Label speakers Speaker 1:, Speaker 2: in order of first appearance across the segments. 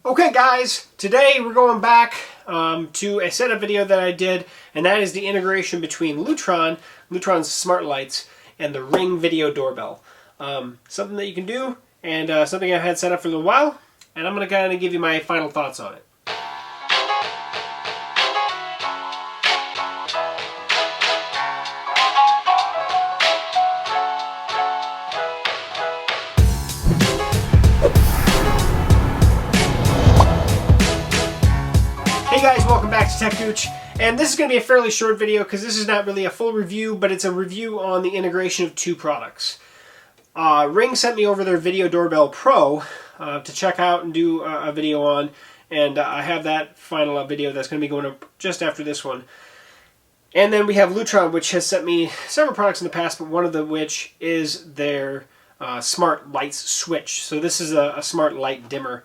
Speaker 1: Okay guys, today we're going back to a setup video that I did, and that is the integration between Lutron's smart lights, and the Ring video doorbell. Something that you can do, and something I've had set up for a little while, and I'm going to kind of give you my final thoughts on it. Hey guys, welcome back to techgooch, and this is going to be a fairly short video because this is not really a full review, but it's a review on the integration of two products. Ring sent me over their Video Doorbell Pro to check out and do a video on, and I have that final video that's going to be going up just after this one. And then we have Lutron, which has sent me several products in the past, but one of them which is their smart lights switch. So this is a smart light dimmer.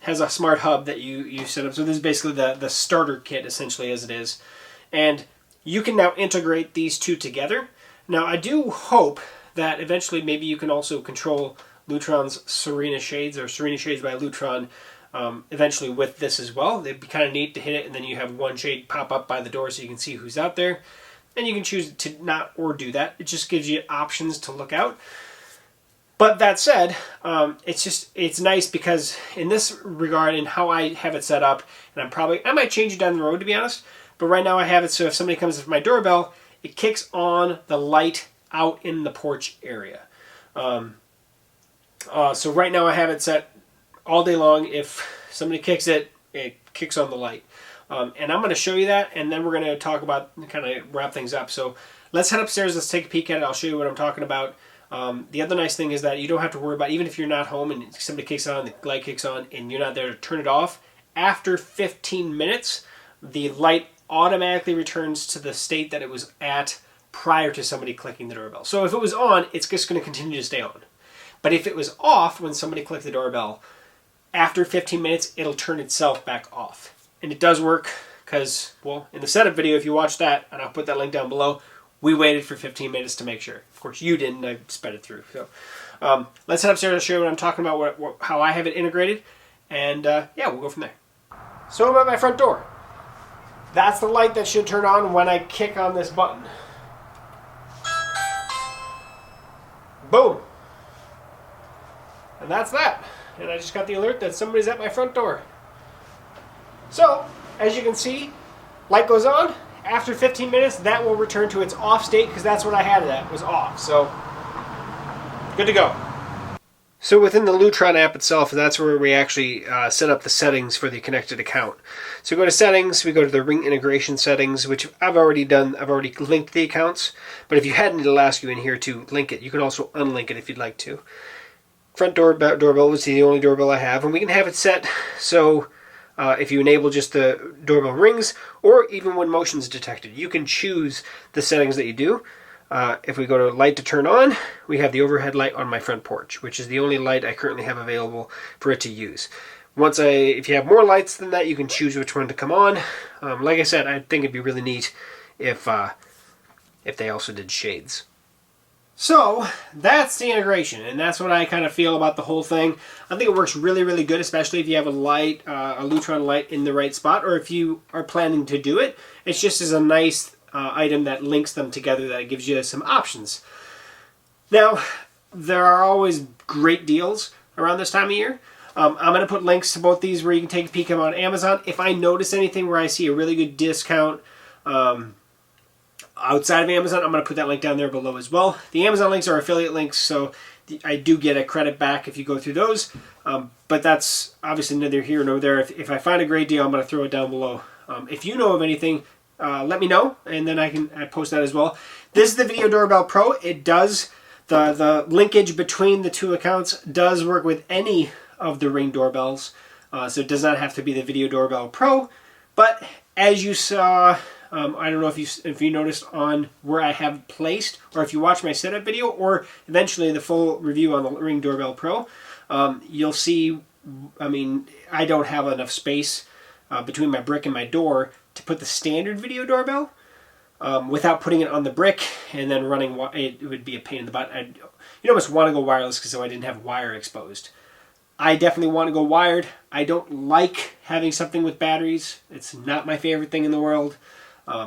Speaker 1: Has a smart hub that you set up. So this is basically the starter kit, essentially, as it is. And you can now integrate these two together. Now, I do hope that eventually maybe you can also control Lutron's Serena Shades, or Serena Shades by Lutron, eventually with this as well. It'd be kind of neat to hit it, and then you have one shade pop up by the door so you can see who's out there. And you can choose to not or do that. It just gives you options to look out. But that said, it's nice because in this regard, and how I have it set up, and I might change it down the road, to be honest, but right now I have it so if somebody comes to my doorbell, it kicks on the light out in the porch area. So right now I have it set all day long. If somebody kicks it, it kicks on the light. And I'm going to show you that, and then we're going to talk about, kind of wrap things up. So let's head upstairs, let's take a peek at it, I'll show you what I'm talking about. The other nice thing is that you don't have to worry about, even if you're not home and somebody kicks on, the light kicks on, and you're not there to turn it off, after 15 minutes, the light automatically returns to the state that it was at prior to somebody clicking the doorbell. So if it was on, it's just going to continue to stay on. But if it was off when somebody clicked the doorbell, after 15 minutes, it'll turn itself back off. And it does work because, well, in the setup video, if you watch that, and I'll put that link down below, we waited for 15 minutes to make sure. Of course, you didn't. I sped it through. So let's head upstairs and show you what I'm talking about, how I have it integrated. And yeah, we'll go from there. So I'm at my front door. That's the light that should turn on when I kick on this button. Boom. And that's that. And I just got the alert that somebody's at my front door. So, as you can see, light goes on. After 15 minutes, that will return to its off state, because that's what I had it at, was off. So, good to go. So within the Lutron app itself, that's where we actually set up the settings for the connected account. So we go to settings, we go to the Ring integration settings, which I've already done. I've already linked the accounts, but if you hadn't, it'll ask you in here to link it. You can also unlink it if you'd like to. Front doorbell is the only doorbell I have, and we can have it set so if you enable just the doorbell rings, or even when motion is detected, you can choose the settings that you do. If we go to light to turn on, we have the overhead light on my front porch, which is the only light I currently have available for it to use. If you have more lights than that, you can choose which one to come on. Like I said, I think it'd be really neat if they also did shades. So, that's the integration, and that's what I kind of feel about the whole thing. I think it works really, really good, especially if you have a light, a Lutron light in the right spot, or if you are planning to do it. It's just as a nice item that links them together, that gives you some options. Now, there are always great deals around this time of year. I'm going to put links to both these where you can take a peek on Amazon. If I notice anything where I see a really good discount, outside of Amazon, I'm going to put that link down there below as well. The Amazon links are affiliate links, so I do get a credit back if you go through those. But that's obviously neither here nor there. If I find a great deal, I'm going to throw it down below. If you know of anything, let me know, and then I post that as well. This is the Video Doorbell Pro. It does, the linkage between the two accounts does work with any of the Ring doorbells. So it does not have to be the Video Doorbell Pro. But as you saw, I don't know if you noticed on where I have placed, or if you watch my setup video, or eventually the full review on the Ring Doorbell Pro, you'll see, I mean, I don't have enough space between my brick and my door to put the standard video doorbell without putting it on the brick and then running. It would be a pain in the butt. You'd almost want to go wireless, because so I didn't have wire exposed. I definitely want to go wired. I don't like having something with batteries. It's not my favorite thing in the world.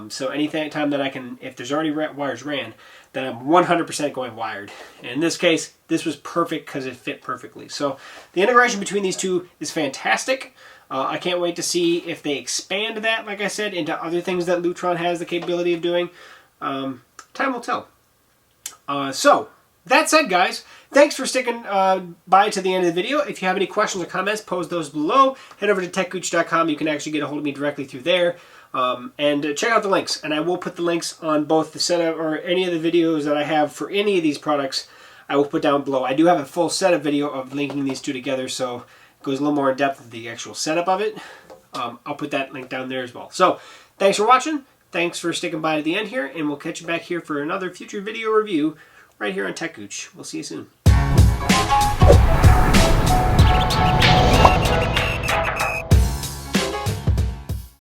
Speaker 1: So anytime that I can, if there's already wires ran, then I'm 100% going wired. And in this case, this was perfect because it fit perfectly. So the integration between these two is fantastic. I can't wait to see if they expand that, like I said, into other things that Lutron has the capability of doing. Time will tell. So, that said, guys, thanks for sticking by to the end of the video. If you have any questions or comments, post those below. Head over to techgooch.com. You can actually get a hold of me directly through there. And check out the links. And I will put the links on both the setup or any of the videos that I have for any of these products. I will put down below. I do have a full setup video of linking these two together, so goes a little more in depth with the actual setup of it. I'll put that link down there as well. So, thanks for watching. Thanks for sticking by to the end here, and we'll catch you back here for another future video review right here on techgooch. We'll see you soon.